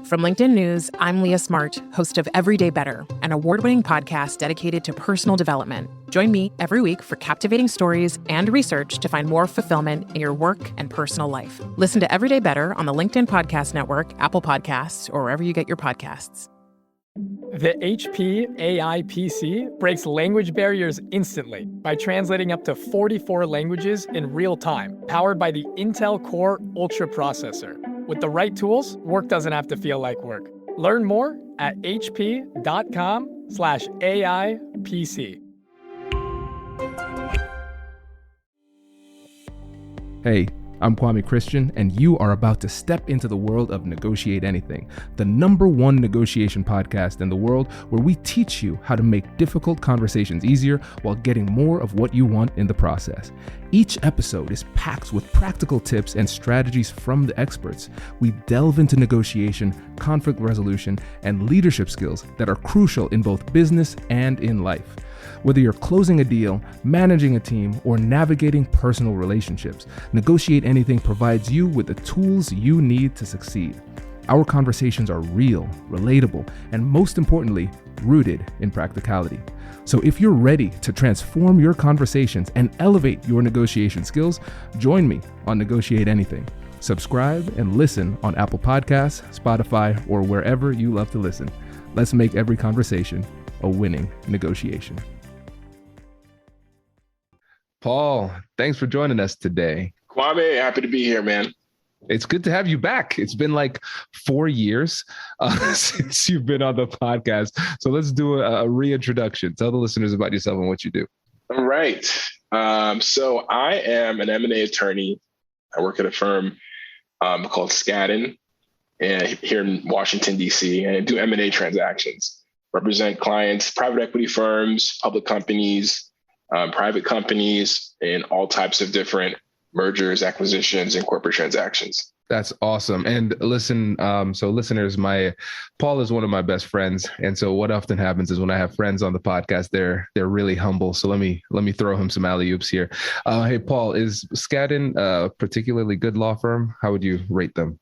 From LinkedIn News, I'm Leah Smart, host of Everyday Better, an award-winning podcast dedicated to personal development. Join me every week for captivating stories and research to find more fulfillment in your work and personal life. Listen to Everyday Better on the LinkedIn Podcast Network, Apple Podcasts, or wherever you get your podcasts. The HP AI PC breaks language barriers instantly by translating up to 44 languages in real time, powered by the Intel Core Ultra processor. With the right tools, work doesn't have to feel like work. Learn more at hp.com/AI PC. Hey, I'm Kwame Christian, and you are about to step into the world of Negotiate Anything, the #1 negotiation podcast in the world where we teach you how to make difficult conversations easier while getting more of what you want in the process. Each episode is packed with practical tips and strategies from the experts. We delve into negotiation, conflict resolution, and leadership skills that are crucial in both business and in life. Whether you're closing a deal, managing a team, or navigating personal relationships, Negotiate Anything provides you with the tools you need to succeed. Our conversations are real, relatable, and most importantly, rooted in practicality. So if you're ready to transform your conversations and elevate your negotiation skills, join me on Negotiate Anything. Subscribe and listen on Apple Podcasts, Spotify, or wherever you love to listen. Let's make every conversation a winning negotiation. Paul, thanks for joining us today. Kwame, happy to be here, man. It's good to have you back. It's been like 4 years since you've been on the podcast. So let's do a reintroduction. Tell the listeners about yourself and what you do. All right. So I am an M&A attorney. I work at a firm called Skadden here in Washington, D.C., and I do M&A transactions, represent clients, private equity firms, public companies, private companies, and all types of different mergers, acquisitions, and corporate transactions. That's awesome. And listen, so listeners, Paul is one of my best friends. And so what often happens is when I have friends on the podcast, they're really humble. So let me throw him some alley-oops here. Hey, Paul, is Skadden a particularly good law firm? How would you rate them?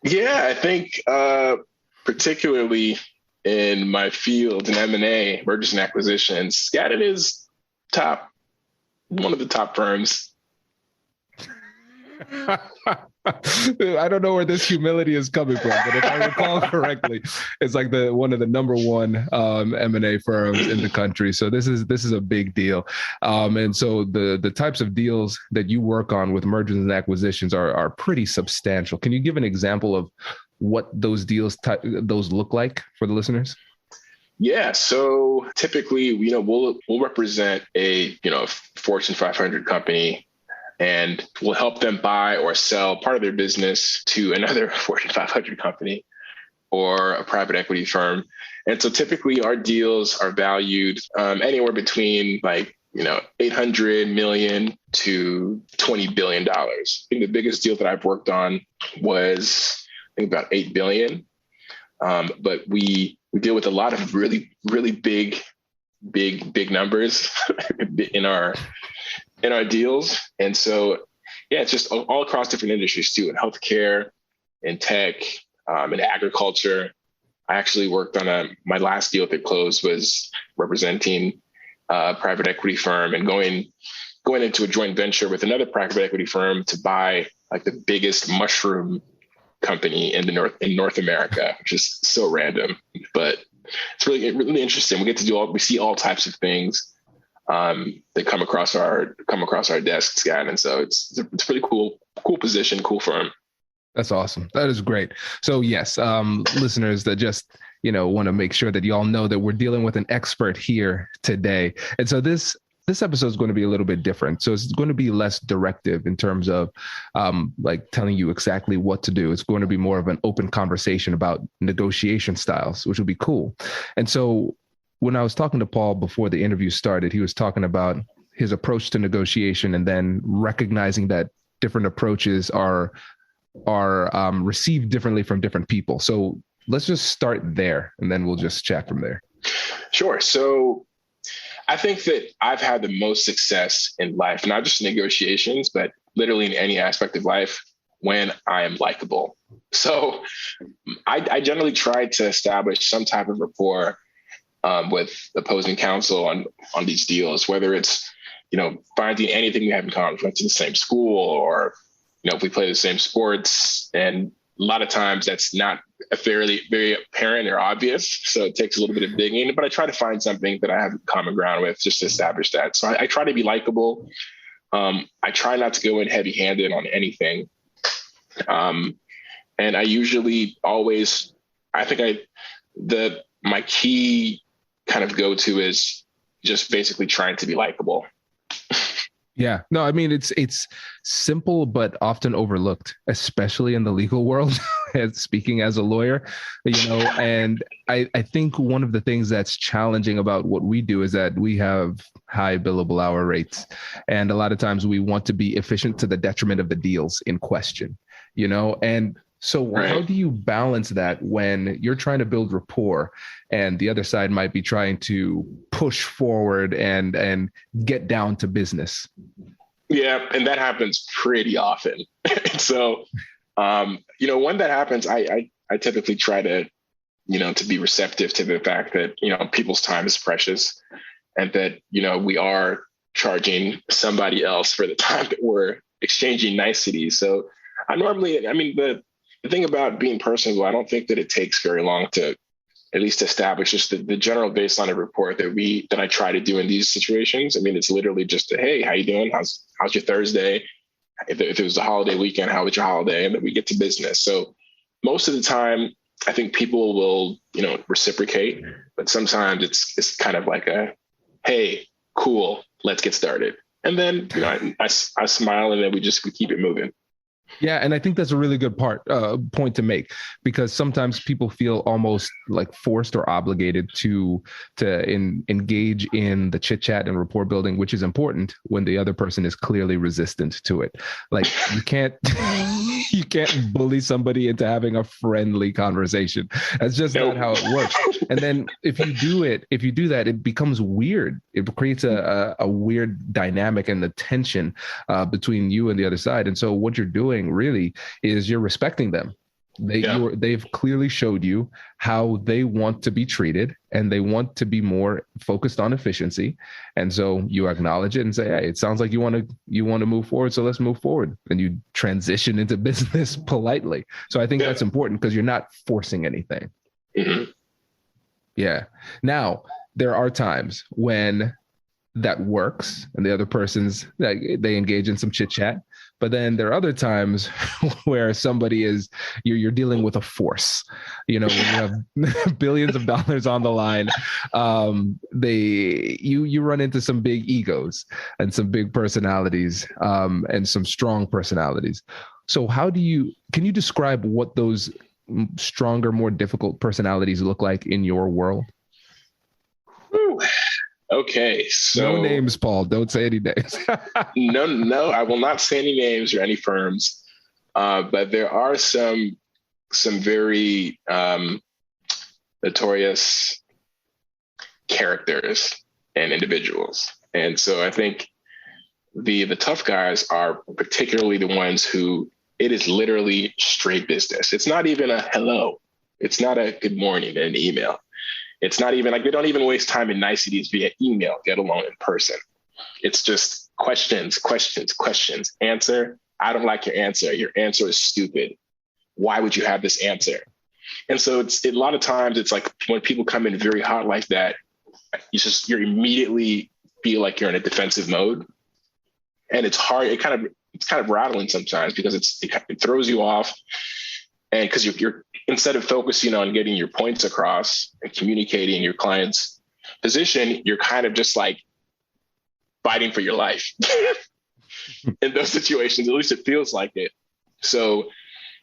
Yeah, I think particularly in my field in M&A, mergers and acquisitions, Skadden is one of the top firms. I don't know where this humility is coming from, but if I recall correctly, it's like one of the #1 M&A firms in the country. So this is a big deal. And so the types of deals that you work on with mergers and acquisitions are pretty substantial. Can you give an example of what those deals those look like for the listeners? Yeah. So typically, we'll represent a Fortune 500 company, and we'll help them buy or sell part of their business to another Fortune 500 company or a private equity firm. And so typically our deals are valued anywhere between 800 million to $20 billion. I think the biggest deal that I've worked on was about 8 billion. But we deal with a lot of really, really big numbers in our deals. And so, yeah, it's just all across different industries too, in healthcare, in tech, in agriculture. I actually worked on my last deal that closed was representing a private equity firm and going into a joint venture with another private equity firm to buy like the biggest mushroom company in North America, which is so random, but it's really, really interesting. We get to we see all types of things that come across our desks, Skadden. And so it's pretty cool position, cool firm. That's awesome. That is great. So yes, listeners that just, want to make sure that y'all know that we're dealing with an expert here today. And so this episode is going to be a little bit different. So it's going to be less directive in terms of telling you exactly what to do. It's going to be more of an open conversation about negotiation styles, which will be cool. And so when I was talking to Paul before the interview started, he was talking about his approach to negotiation and then recognizing that different approaches are received differently from different people. So let's just start there and then we'll just chat from there. Sure. So I think that I've had the most success in life, not just negotiations, but literally in any aspect of life, when I am likable. So I generally try to establish some type of rapport with opposing counsel on these deals, whether it's, finding anything we have in common, if we went to the same school, or, if we play the same sports. And a lot of times that's not very apparent or obvious. So it takes a little bit of digging, but I try to find something that I have common ground with just to establish that. So I try to be likable. I try not to go in heavy handed on anything. And I usually always, my key kind of go-to is just basically trying to be likable. Yeah, no, I mean, it's simple, but often overlooked, especially in the legal world, speaking as a lawyer, and I think one of the things that's challenging about what we do is that we have high billable hour rates. And a lot of times we want to be efficient to the detriment of the deals in question, and so Right. How do you balance that when you're trying to build rapport and the other side might be trying to push forward and get down to business? Yeah, and that happens pretty often. So, when that happens, I typically try to, to be receptive to the fact that, people's time is precious, and that, we are charging somebody else for the time that we're exchanging niceties. So the thing about being personable, I don't think that it takes very long to at least establish just the general baseline of rapport that I try to do in these situations. I mean, it's literally just hey, how you doing? How's your Thursday? If it was a holiday weekend, how was your holiday? And then we get to business. So most of the time, I think people will, reciprocate, but sometimes it's kind of like hey, cool, let's get started. And then, I smile, and then we keep it moving. Yeah, and I think that's a really good point to make, because sometimes people feel almost like forced or obligated to engage in the chit chat and rapport building, which is important when the other person is clearly resistant to it. Like you can't bully somebody into having a friendly conversation. That's just not how it works. And then if you do that, it becomes weird. It creates a weird dynamic and the tension between you and the other side. And so what you're doing really is you're respecting them. They've clearly showed you how they want to be treated, and they want to be more focused on efficiency. And so you acknowledge it and say, hey, it sounds like you want to move forward, so let's move forward. And you transition into business politely. So I think that's important, because you're not forcing anything. Mm-hmm. Yeah. Now, there are times when that works and the other person's, they engage in some chit chat. But then there are other times where you're dealing with a force, when you have billions of dollars on the line, you run into some big egos and some big personalities, and some strong personalities. So can you describe what those stronger, more difficult personalities look like in your world? Whew. Okay, so no names, Paul. Don't say any names. No, I will not say any names or any firms. But there are some very notorious characters and individuals, and so I think the tough guys are particularly the ones who it is literally straight business. It's not even a hello. It's not a good morning in an email. It's not even like they don't even waste time in niceties via email, get alone in person. It's just questions. Answer. I don't like your answer. Your answer is stupid. Why would you have this answer? And so a lot of times it's like when people come in very hot like that, you immediately feel like you're in a defensive mode, and it's hard. It's kind of rattling sometimes, because it throws you off. And because you're instead of focusing on getting your points across and communicating your client's position, you're kind of just like fighting for your life in those situations. At least it feels like it. So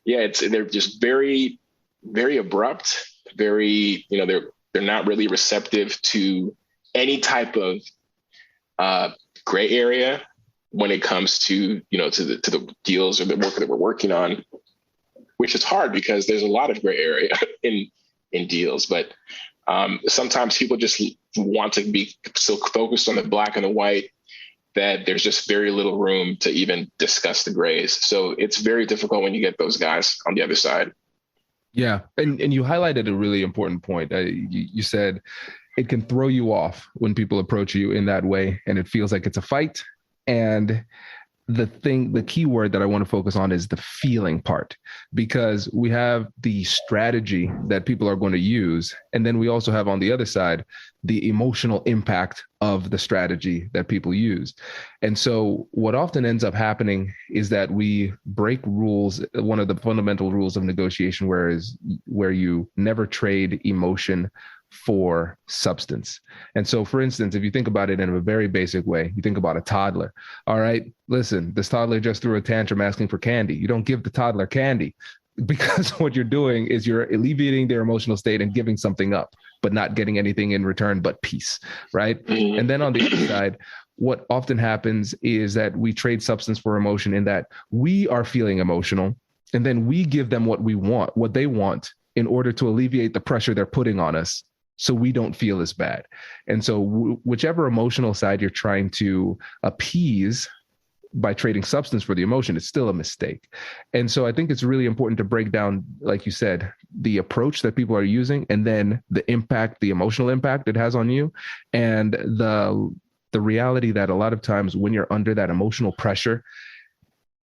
yeah, they're just very, very abrupt, very, they're not really receptive to any type of gray area when it comes to, to the deals or the work that we're working on, which is hard because there's a lot of gray area in deals. But sometimes people just want to be so focused on the black and the white that there's just very little room to even discuss the grays. So it's very difficult when you get those guys on the other side. Yeah. And you highlighted a really important point. You said it can throw you off when people approach you in that way, and it feels like it's a fight. And the key word that I want to focus on is the feeling part, because we have the strategy that people are going to use. And then we also have on the other side, the emotional impact of the strategy that people use. And so what often ends up happening is that we break rules. One of the fundamental rules of negotiation, where you never trade emotion for substance. And so, for instance, if you think about it in a very basic way, you think about a toddler. All right, listen, this toddler just threw a tantrum asking for candy. You don't give the toddler candy, because what you're doing is you're alleviating their emotional state and giving something up, but not getting anything in return but peace, right? And then on the other side, what often happens is that we trade substance for emotion, in that we are feeling emotional, and then we give them what they want, in order to alleviate the pressure they're putting on us, so we don't feel as bad. And so whichever emotional side you're trying to appease by trading substance for the emotion, it's still a mistake. And so I think it's really important to break down, like you said, the approach that people are using, and then the impact, the emotional impact it has on you, and the reality that a lot of times when you're under that emotional pressure,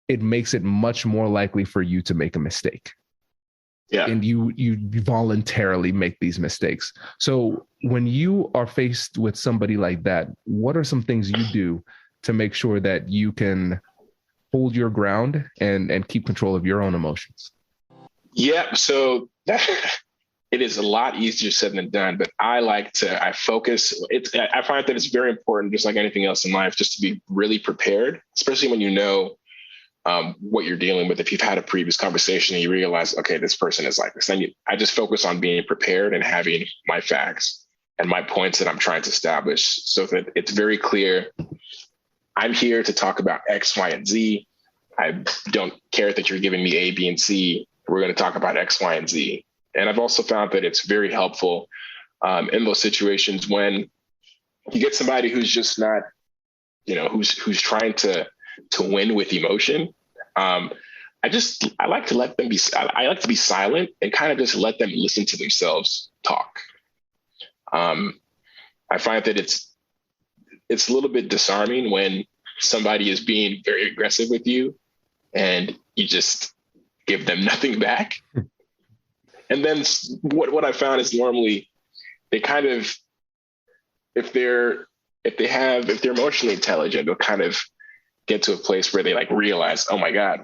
it makes it much more likely for you to make a mistake. Yeah. And you voluntarily make these mistakes. So when you are faced with somebody like that, what are some things you do to make sure that you can hold your ground and keep control of your own emotions? Yeah, so it is a lot easier said than done, but I focus. I find that it's very important, just like anything else in life, just to be really prepared, especially when you know what you're dealing with. If you've had a previous conversation and you realize, okay, this person is like this, then I just focus on being prepared and having my facts and my points that I'm trying to establish, so that it's very clear. I'm here to talk about X, Y, and Z. I don't care that you're giving me A, B, and C. We're going to talk about X, Y, and Z. And I've also found that it's very helpful in those situations when you get somebody who's just not, who's trying to win with emotion. I like to let them be. I like to be silent and kind of just let them listen to themselves talk. I find that it's a little bit disarming when somebody is being very aggressive with you and you just give them nothing back. And then what I found is normally they kind of, if they're emotionally intelligent, they'll kind of get to a place where they like realize, oh my God,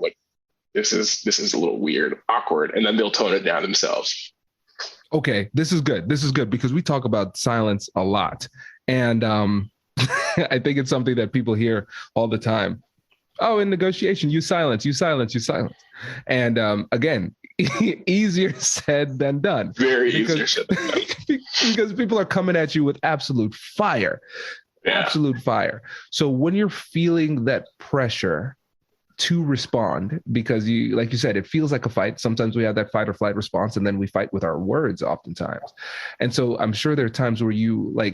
this is a little weird, awkward. And then they'll tone it down themselves. Okay. This is good. Because we talk about silence a lot. And I think it's something that people hear all the time. Oh, in negotiation, use silence. And again, easier said than done. Easier said than done. Because people are coming at you with absolute fire. Yeah. Absolute fire. So when you're feeling that pressure to respond, because like you said, it feels like a fight. Sometimes we have that fight or flight response, and then we fight with our words oftentimes. And so I'm sure there are times where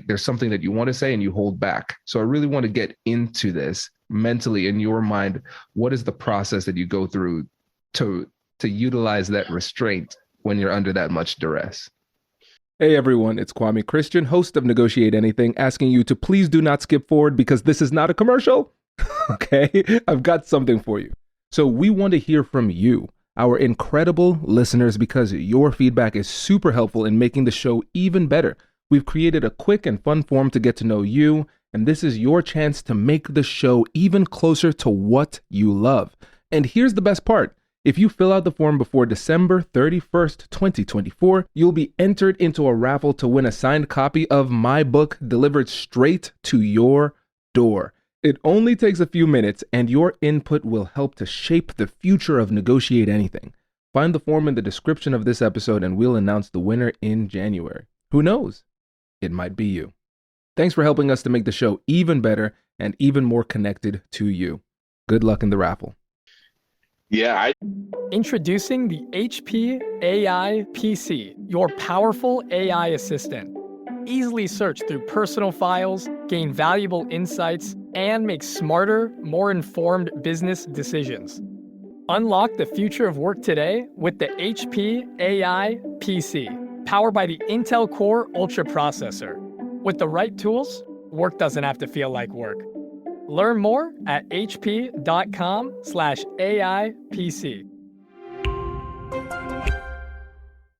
there's something that you want to say and you hold back. So I really want to get into this mentally in your mind. What is the process that you go through to utilize that restraint when you're under that much duress? Hey everyone, it's Kwame Christian, host of Negotiate Anything, asking you to please do not skip forward because this is not a commercial. Okay, I've got something for you. So we want to hear from you, our incredible listeners, because your feedback is super helpful in making the show even better. We've created a quick and fun form to get to know you, and this is your chance to make the show even closer to what you love. And here's the best part. If you fill out the form before December 31st, 2024, you'll be entered into a raffle to win a signed copy of my book delivered straight to your door. It only takes a few minutes, and your input will help to shape the future of Negotiate Anything. Find the form in the description of this episode, and we'll announce the winner in January. Who knows? It might be you. Thanks for helping us to make the show even better and even more connected to you. Good luck in the raffle. Yeah. Introducing the HP AI PC, your powerful AI assistant. Easily search through personal files, gain valuable insights, and make smarter, more informed business decisions. Unlock the future of work today with the HP AI PC, powered by the Intel Core Ultra processor. With the right tools, work doesn't have to feel like work. Learn more at hp.com/AI PC.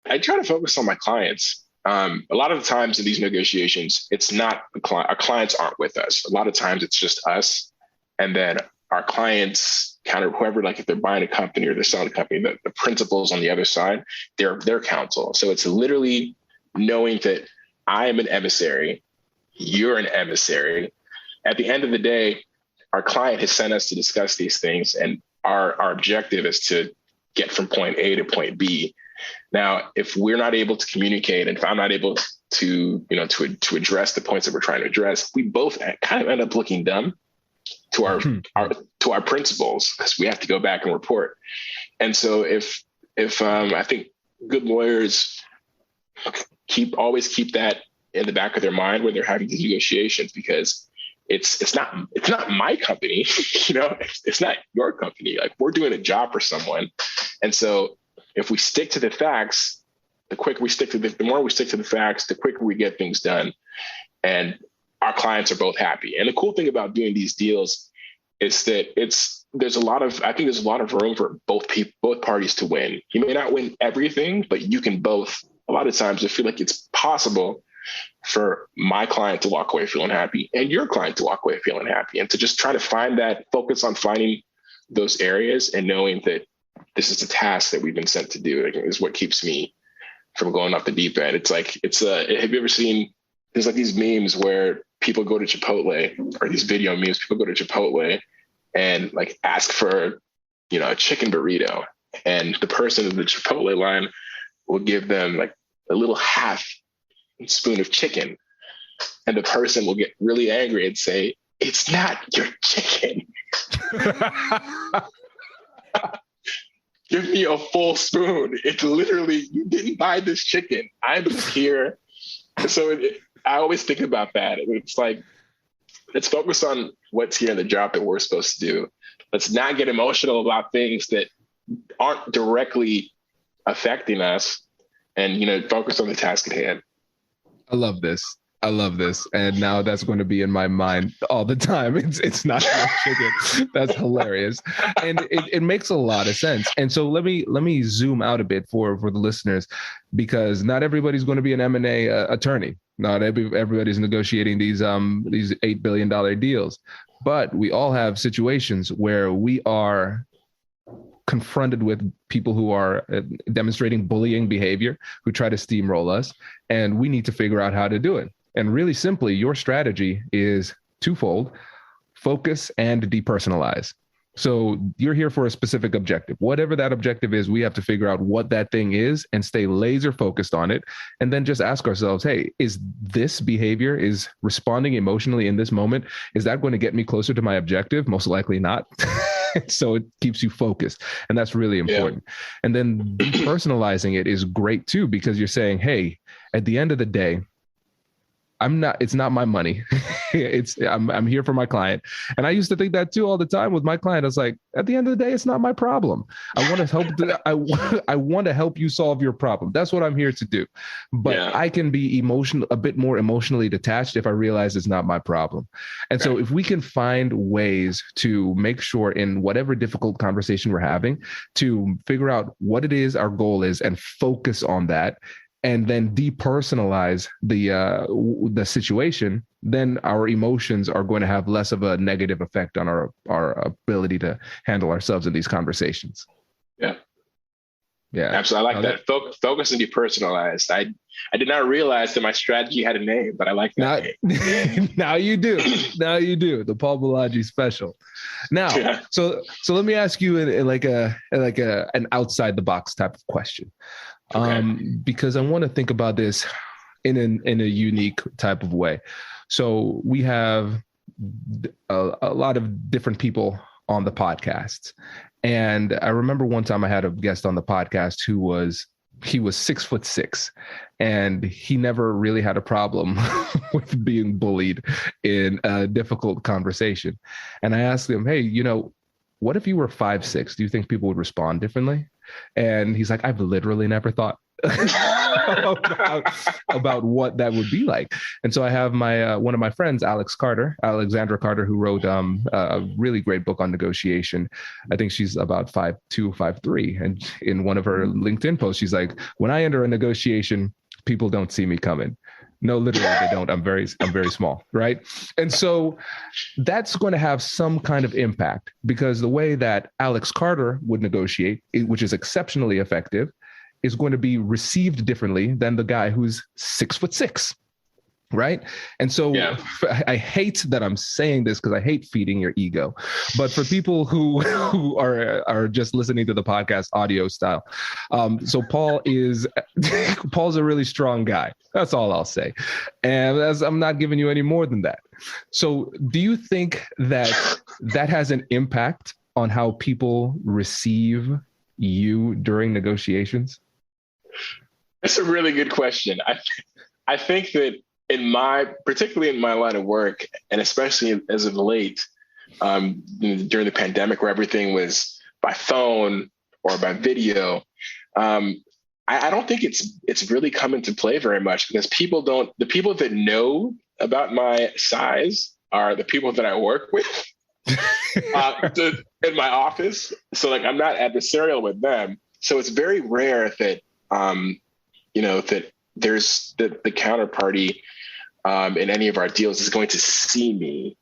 I try to focus on my clients. A lot of the times in these negotiations, it's not our clients aren't with us. A lot of times it's just us, and then our clients, kind of whoever, like if they're buying a company or they're selling a company, the principals on the other side, they're their counsel. So it's literally knowing that I am an emissary, you're an emissary. At the end of the day, our client has sent us to discuss these things, and our objective is to get from point A to point B. Now, if we're not able to communicate, and if I'm not able to, to address the points that we're trying to address, we both kind of end up looking dumb to our principals, because we have to go back and report. And so if I think good lawyers always keep that in the back of their mind when they're having these negotiations, because it's not my company, it's not your company. Like, we're doing a job for someone. And so if we stick to the facts, the more we stick to the facts, the quicker we get things done. And our clients are both happy. And the cool thing about doing these deals is that there's a lot of room for both parties to win. You may not win everything, but you can both. A lot of times I feel like it's possible for my client to walk away feeling happy and your client to walk away feeling happy. And to just try to focus on finding those areas and knowing that this is a task that we've been sent to do, is what keeps me from going off the deep end. Have you ever seen, there's like these memes where people go to Chipotle, or these video memes, people go to Chipotle and like ask for, a chicken burrito, and the person in the Chipotle line will give them like a little half spoon of chicken. And the person will get really angry and say, "It's not your chicken. Give me a full spoon. It's literally, you didn't buy this chicken. I'm here." So I always think about that. It's like, let's focus on what's here in the job that we're supposed to do. Let's not get emotional about things that aren't directly affecting us, and, focus on the task at hand. I love this. And now that's going to be in my mind all the time. It's not chicken. That's hilarious. And it makes a lot of sense. And so let me zoom out a bit for the listeners, because not everybody's going to be an M&A attorney. Not everybody's negotiating these $8 billion deals, but we all have situations where we are confronted with people who are demonstrating bullying behavior, who try to steamroll us, and we need to figure out how to do it. And really simply, your strategy is twofold: focus and depersonalize. So you're here for a specific objective. Whatever that objective is, we have to figure out what that thing is and stay laser focused on it. And then just ask ourselves, hey, is this behavior, is responding emotionally in this moment, is that going to get me closer to my objective? Most likely not. So it keeps you focused. And that's really important. Yeah. And then depersonalizing it is great too, because you're saying, hey, at the end of the day, it's not my money. I'm here for my client. And I used to think that too all the time with my client. I was like, at the end of the day, it's not my problem. I want to help. I want to help you solve your problem. That's what I'm here to do. But yeah, I can be a bit more emotionally detached if I realize it's not my problem. And so if we can find ways to make sure in whatever difficult conversation we're having to figure out what it is our goal is and focus on that, and then depersonalize the situation, then our emotions are going to have less of a negative effect on our ability to handle ourselves in these conversations. Yeah. Absolutely. I like that. Focus and depersonalize. I did not realize that my strategy had a name, but I like that name. Now you do. The Paul Bolaji special. Now, yeah. So let me ask you an outside the box type of question. Okay. Because I want to think about this in a unique type of way. So we have a lot of different people on the podcast. And I remember one time I had a guest on the podcast who was he was 6'6", and he never really had a problem with being bullied in a difficult conversation. And I asked him, hey, what if you were 5'6"? Do you think people would respond differently? And he's like, I've literally never thought about what that would be like. And so I have my one of my friends, Alexandra Carter, who wrote a really great book on negotiation. I think she's about 5'2", 5'3". And in one of her LinkedIn posts, she's like, when I enter a negotiation, people don't see me coming. No, literally they don't. I'm very small, right? And so that's going to have some kind of impact, because the way that Alex Carter would negotiate, which is exceptionally effective, is going to be received differently than the guy who's 6'6", right? And so I hate that I'm saying this, because I hate feeding your ego. But for people who are just listening to the podcast audio style, so Paul's a really strong guy. That's all I'll say. And I'm not giving you any more than that. So do you think that has an impact on how people receive you during negotiations? That's a really good question. I think that particularly in my line of work, and especially as of late, during the pandemic where everything was by phone or by video, I don't think it's really come into play very much, because the people that know about my size are the people that I work with in my office. So like, I'm not adversarial with them. So it's very rare that, that there's the counterparty in any of our deals is going to see me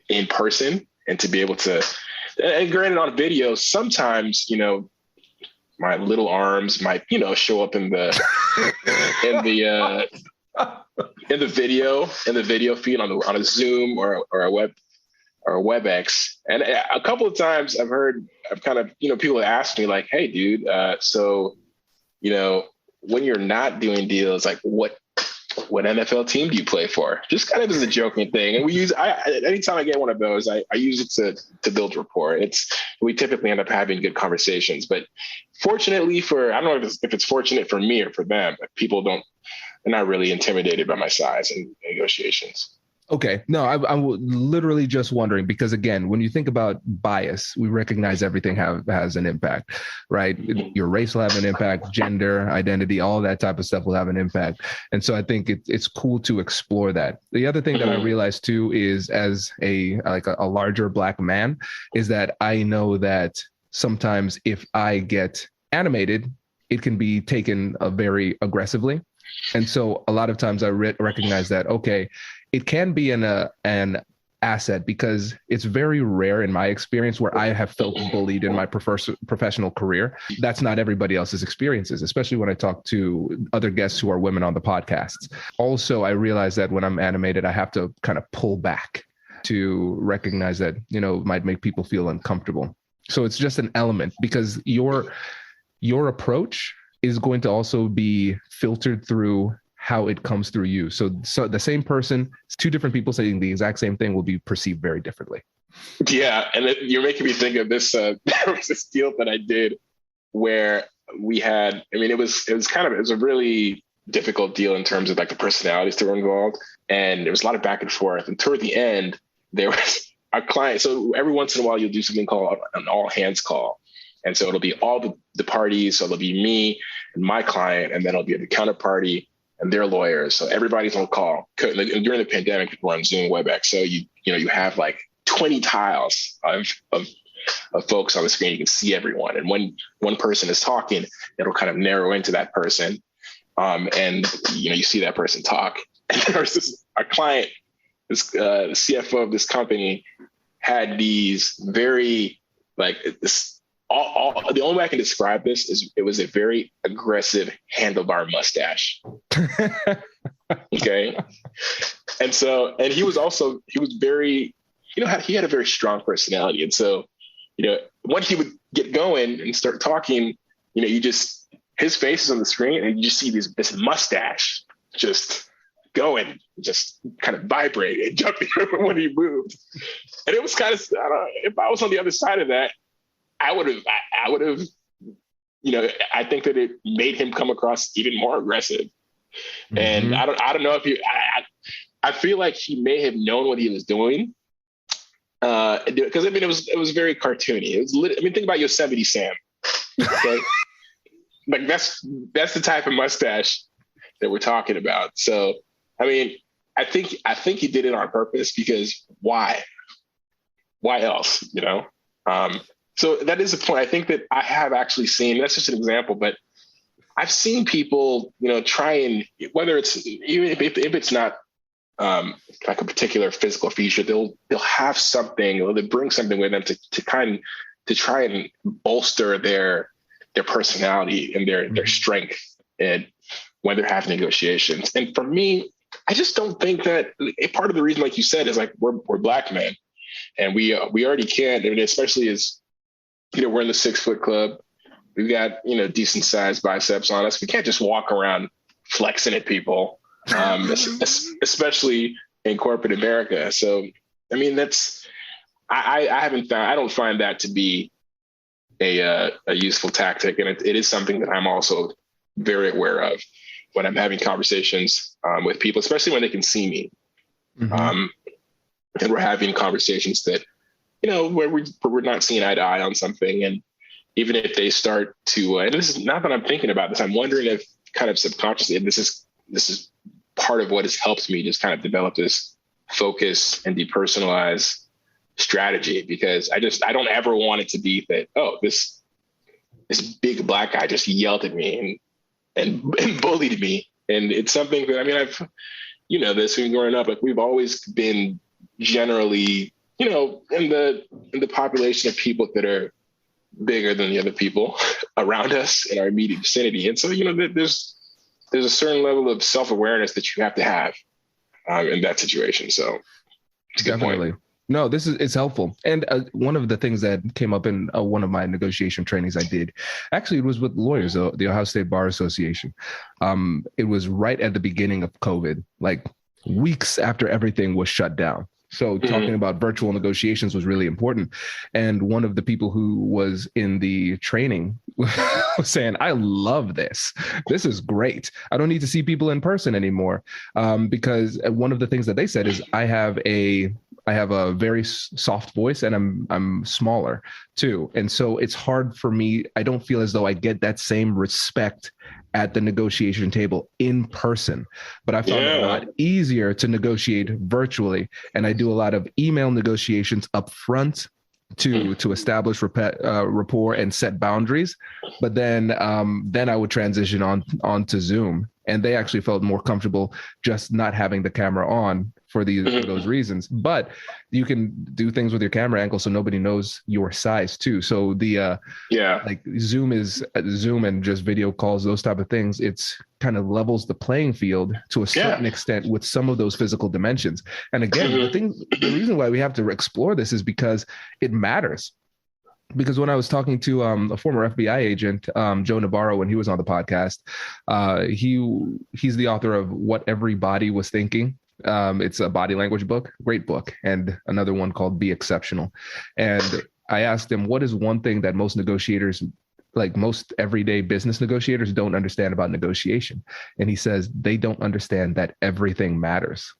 in person, and to be able to, and granted on video, sometimes, my little arms might, show up in the video feed on a Zoom or a WebEx. And a couple of times I've kind of, people ask me like, hey dude, so, when you're not doing deals, like what NFL team do you play for? Just kind of as a joking thing. And anytime I get one of those, I use it to build rapport. We typically end up having good conversations, but fortunately I don't know if it's fortunate for me or for them, but they're not really intimidated by my size in negotiations. Okay. No, I'm literally just wondering, because again, when you think about bias, we recognize everything has an impact, right? Your race will have an impact, gender, identity, all that type of stuff will have an impact. And so I think it's cool to explore that. The other thing that I realized too is, as a larger Black man, is that I know that sometimes if I get animated, it can be taken very aggressively. And so a lot of times I recognize that, okay, it can be an asset, because it's very rare in my experience where I have felt bullied in my professional career. That's not everybody else's experiences, especially when I talk to other guests who are women on the podcasts. Also, I realize that when I'm animated, I have to kind of pull back to recognize that, it might make people feel uncomfortable. So it's just an element, because your approach is going to also be filtered through how it comes through you. So the same person, two different people saying the exact same thing will be perceived very differently. Yeah. And you're making me think of this, there was this deal that I did where we had, it was a really difficult deal in terms of like the personalities that were involved. And there was a lot of back and forth. And toward the end, there was a client. So every once in a while, you'll do something called an all hands call. And so it'll be all the parties. So it'll be me and my client, and then it'll be the counterparty and their lawyers. So everybody's on call. And during the pandemic, people were on Zoom, WebEx. So you have like 20 tiles of folks on the screen. You can see everyone. And when one person is talking, it'll kind of narrow into that person. And you see that person talk. And there was our client, the CFO of this company, had these very the only way I can describe this is it was a very aggressive handlebar mustache. Okay. And he was very, he had a very strong personality. And so, once he would get going and start talking, his face is on the screen and you just see this mustache just going, just kind of vibrating and jumping when he moved. And it was kind of, I don't know, if I was on the other side of that, I would have I think that it made him come across even more aggressive. Mm-hmm. And I don't know if I feel like he may have known what he was doing. Because it was very cartoony. Think about Yosemite Sam. Okay? Like that's the type of mustache that we're talking about. So, I think he did it on purpose, because why? Why else? So that is a point. I think that I have actually seen, that's just an example, but I've seen people, try and, whether it's, even if it's not like a particular physical feature, they'll have something, or they bring something with them to try and bolster their personality and their strength, and when they're having negotiations. And for me, I just don't think that part of the reason, like you said, is like we're Black men, and we already can't. Especially as we're in the 6 foot club, we've got decent sized biceps on us. We can't just walk around flexing at people, especially in corporate America. So that's I don't find that to be a useful tactic, and it is something that I'm also very aware of when I'm having conversations with people, especially when they can see me. Mm-hmm. And we're having conversations that, where we're not seeing eye to eye on something. And even if they start to, and this is not that I'm thinking about this, I'm wondering if kind of subconsciously, this is part of what has helped me just kind of develop this focus and depersonalize strategy, because I don't ever want it to be that, oh, this big Black guy just yelled at me and bullied me. And it's something that, I've, this when growing up, like we've always been generally, in the population of people that are bigger than the other people around us in our immediate vicinity. And so, there's a certain level of self-awareness that you have to have in that situation. So it's a good definitely point. No, it's helpful. And one of the things that came up in one of my negotiation trainings I did, actually it was with lawyers, the Ohio State Bar Association. It was right at the beginning of COVID, like weeks after everything was shut down. So talking about virtual negotiations was really important. And one of the people who was in the training was saying, I love this. This is great. I don't need to see people in person anymore. Because one of the things that they said is I have a very soft voice, and I'm smaller too. And so it's hard for me. I don't feel as though I get that same respect at the negotiation table in person, but I found it a lot easier to negotiate virtually. And I do a lot of email negotiations up front to establish rapport and set boundaries. But then I would transition on to Zoom, and they actually felt more comfortable just not having the camera on for those reasons. But you can do things with your camera angle so nobody knows your size too. So like Zoom and just video calls, those type of things, it's kind of levels the playing field to a certain extent with some of those physical dimensions. And again, the reason why we have to explore this is because it matters. Because when I was talking to a former FBI agent, Joe Navarro, when he was on the podcast, he's the author of What Every Body Was Thinking. It's a body language book, great book, and another one called Be Exceptional. And I asked him, what is one thing that most negotiators, like most everyday business negotiators, don't understand about negotiation? And he says they don't understand that everything matters.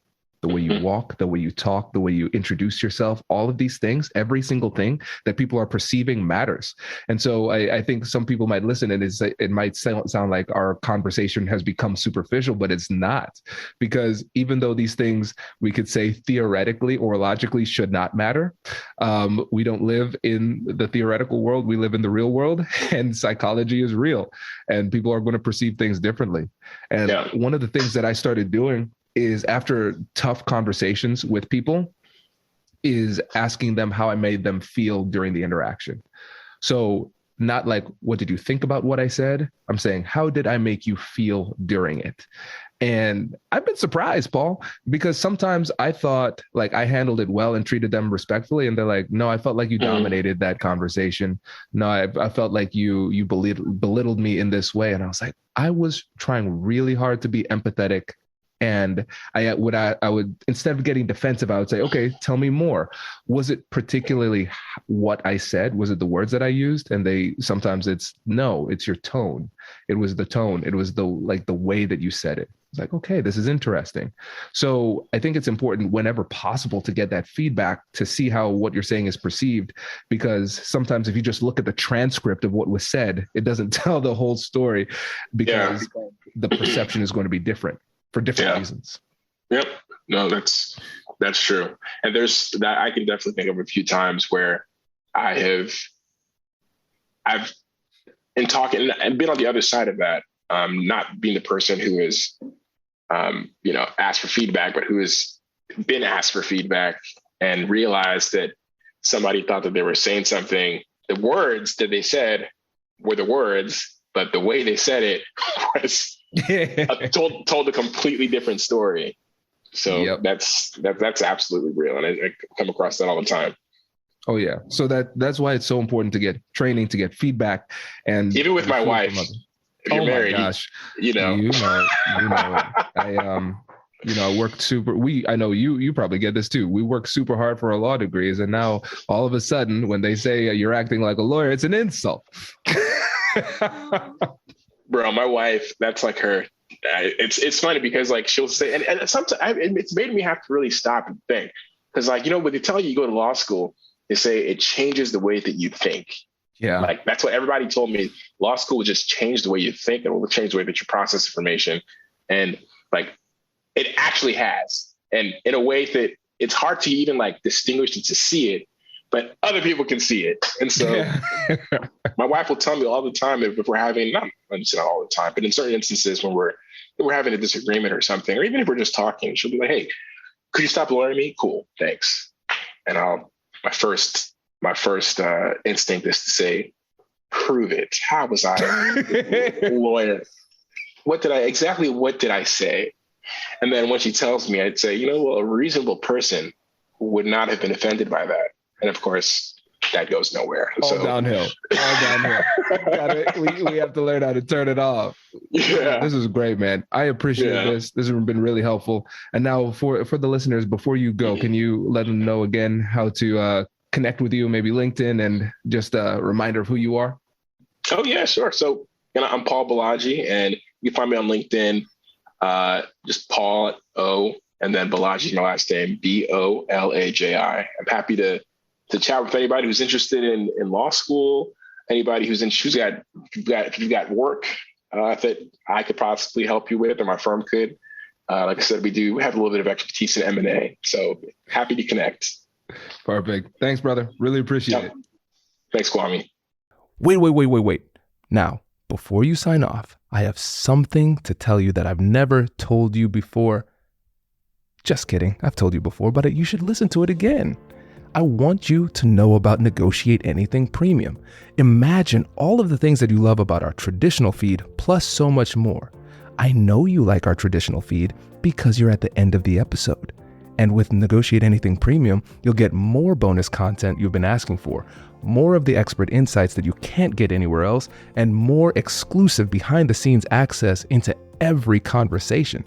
The way you walk, the way you talk, the way you introduce yourself, all of these things, every single thing that people are perceiving matters. And so I think some people might listen and it might sound like our conversation has become superficial, but it's not. Because even though these things we could say theoretically or logically should not matter, we don't live in the theoretical world. We live in the real world, and psychology is real, and people are going to perceive things differently. And one of the things that I started doing is, after tough conversations with people, is asking them how I made them feel during the interaction. So not like, what did you think about what I said? I'm saying, how did I make you feel during it? And I've been surprised, Paul, because sometimes I thought like I handled it well and treated them respectfully. And they're like, no, I felt like you dominated that conversation. No, I felt like you belittled me in this way. And I was like, I was trying really hard to be empathetic And I would, instead of getting defensive, I would say, okay, tell me more. Was it particularly what I said? Was it the words that I used? And sometimes it's your tone. It was the tone. It was the way that you said it. It's like, okay, this is interesting. So I think it's important whenever possible to get that feedback to see how what you're saying is perceived, because sometimes if you just look at the transcript of what was said, it doesn't tell the whole story, because the perception is going to be different for different reasons. Yep. No, that's true. And there's that I can definitely think of a few times where I've in talking and been on the other side of that, not being the person who is asked for feedback, but who has been asked for feedback and realized that somebody thought that they were saying something. The words that they said were the words, but the way they said it was told a completely different story. So that's absolutely real. And I come across that all the time. Oh yeah. So that's why it's so important to get training, to get feedback. And even with my wife, if you're married, gosh. you know I worked super. I know you probably get this too. We work super hard for our law degrees, and now all of a sudden, when they say you're acting like a lawyer, it's an insult. Bro, my wife, that's like her. It's funny because like she'll say, and sometimes it's made me have to really stop and think, because when they tell you go to law school, they say it changes the way that you think. Yeah. Like that's what everybody told me. Law school will just change the way you think, and it will change the way that you process information. And like it actually has. And in a way that it's hard to even like distinguish and to see it, but other people can see it. And so my wife will tell me all the time if we're having, not all the time, but in certain instances when we're having a disagreement or something, or even if we're just talking, she'll be like, hey, could you stop lawyering me? Cool, thanks. And my first instinct is to say, prove it. How was I a lawyer? What did I say? And then when she tells me, I'd say, a reasonable person would not have been offended by that. And of course, that goes nowhere. All downhill. We have to learn how to turn it off. Yeah. This is great, man. I appreciate this. This has been really helpful. And now for the listeners, before you go, can you let them know again how to connect with you, maybe LinkedIn, and just a reminder of who you are? Oh, yeah, sure. So I'm Paul Bolaji, and you can find me on LinkedIn, just Paul O, and then Bolaji is my last name, Bolaji. I'm happy to chat with anybody who's interested in law school, anybody who's if you've got work that I could possibly help you with, or my firm could. Like I said, we have a little bit of expertise in M&A, so happy to connect. Perfect. Thanks, brother. Really appreciate it. Thanks, Kwame. Wait. Now, before you sign off, I have something to tell you that I've never told you before. Just kidding. I've told you before, but you should listen to it again. I want you to know about Negotiate Anything Premium. Imagine all of the things that you love about our traditional feed, plus so much more. I know you like our traditional feed because you're at the end of the episode. And with Negotiate Anything Premium, you'll get more bonus content you've been asking for, more of the expert insights that you can't get anywhere else, and more exclusive behind-the-scenes access into every conversation.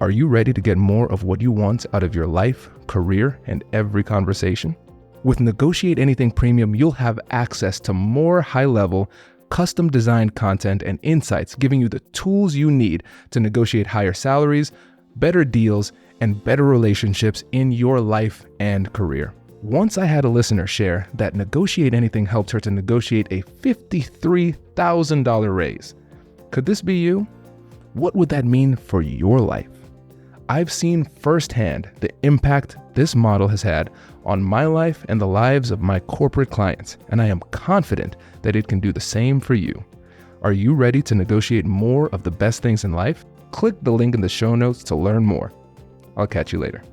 Are you ready to get more of what you want out of your life, career, and every conversation? With Negotiate Anything Premium, you'll have access to more high-level, custom-designed content and insights, giving you the tools you need to negotiate higher salaries, better deals, and better relationships in your life and career. Once I had a listener share that Negotiate Anything helped her to negotiate a $53,000 raise. Could this be you? What would that mean for your life? I've seen firsthand the impact this model has had on my life and the lives of my corporate clients, and I am confident that it can do the same for you. Are you ready to negotiate more of the best things in life? Click the link in the show notes to learn more. I'll catch you later.